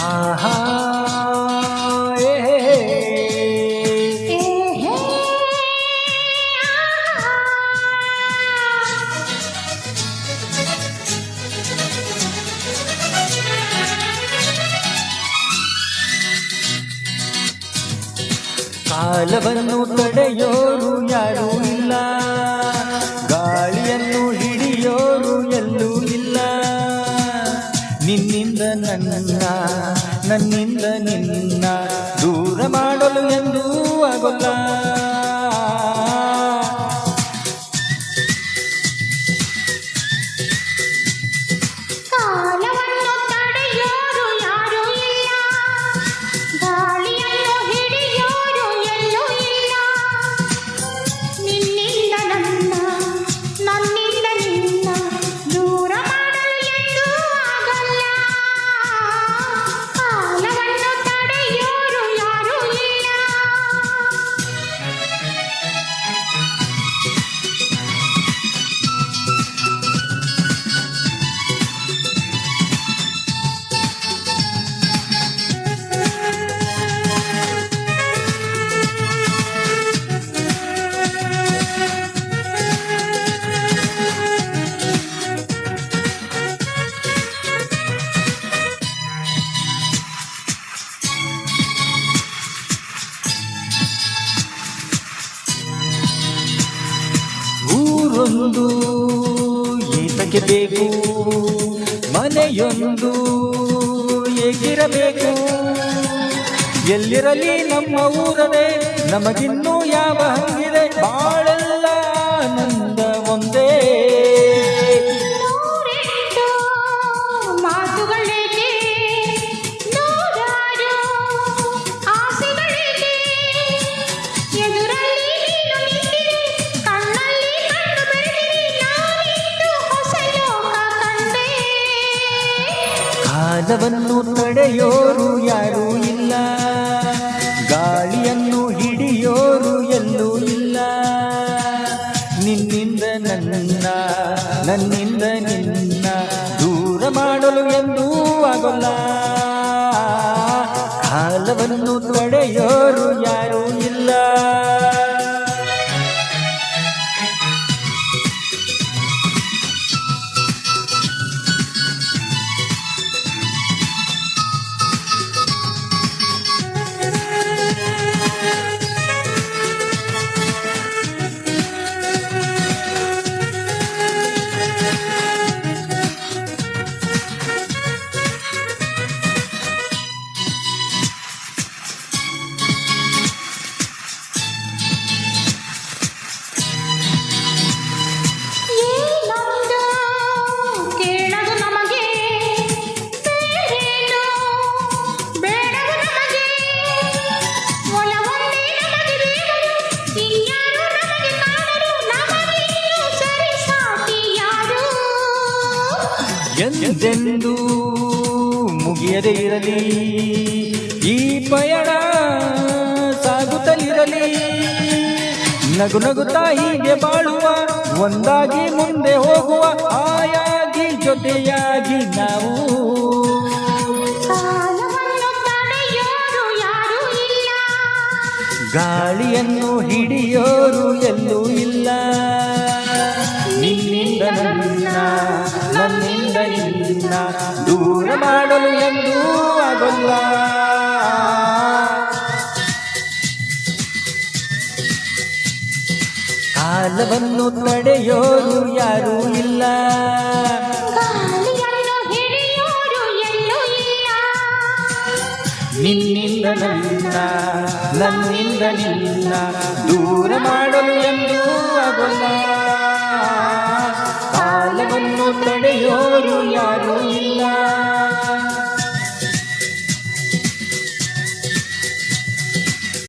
ಆಹಾ ಏ ಕಾಲವನ್ನು ತಡೆಯೋರು ಯಾರೂ ಇಲ್ಲ, ಗಾಳಿಯನ್ನು ಹಿಡಿಯೋರು ಎಲ್ಲೂ ಇಲ್ಲ. ನಿನ್ನಿಂದ ನನ್ನ, ನನ್ನಿಂದ ನಿನ್ನ ದೂರ ಮಾಡಲು ಎಂದೂ ಆಗೋಲ್ಲ. ಊರೊಂದು ಏತಕ್ಕೆ ಬೇಕು, ಮನೆಯೊಂದು ಹೇಗಿರಬೇಕು. ಎಲ್ಲಿರಲಿ ನಮ್ಮ ಊರದೇ, ನಮಗಿನ್ನೂ ಯಾವ ಹಂಗಿದೆ. ಬಾಳೆಲ್ಲ ಆನಂದ ಒಂದೇ. ಕಾಲವನ್ನು ತಡೆಯೋರು ಯಾರೂ ಇಲ್ಲ, ಗಾಳಿಯನ್ನು ಹಿಡಿಯೋರು ಎಲ್ಲೂ ಇಲ್ಲ. ನಿನ್ನಿಂದ ನನ್ನ, ನನ್ನಿಂದ ನಿನ್ನ ದೂರ ಮಾಡಲು ಎಂದೂ ಆಗೋಲ್ಲ. ಕಾಲವನ್ನು ತಡೆಯೋರು ಯಾರೂ ಇಲ್ಲ. ಎಂದೆಂದೂ ಮುಗಿಯದೇ ಇರಲಿ ಈ ಪಯಣ, ಸಾಗುತ್ತಲಿರಲಿ. ನಗು ನಗುತ್ತಾ ಹೀಗೆ ಬಾಳುವ, ಒಂದಾಗಿ ಮುಂದೆ ಹೋಗುವ, ಆಯಾಗಿ ಜೊತೆಯಾಗಿ ನಾವು. ಗಾಳಿಯನ್ನು ಹಿಡಿಯೋರು ಎಲ್ಲೂ ಇಲ್ಲ. ನಿನ್ನಿಂದ ನನ್ನ, ನನ್ನಿಂದ ನಿನ್ನ ದೂರ ಮಾಡಲು ಎಂದೂ ಆಗೋಲ್ಲ. ಕಾಲವನ್ನು ತಡೆಯೋರು ಯಾರೂ ಇಲ್ಲ, ನಿನ್ನಿಂದ ನನ್ನ, ನನ್ನಿಂದ ನಿನ್ನ ದೂರ ಮಾಡಲು ಎಂದೂ ಆಗೋಲ್ಲ. ಕಾಲವನ್ನು ತಡೆಯೋರು ಯಾರೂ ಇಲ್ಲ.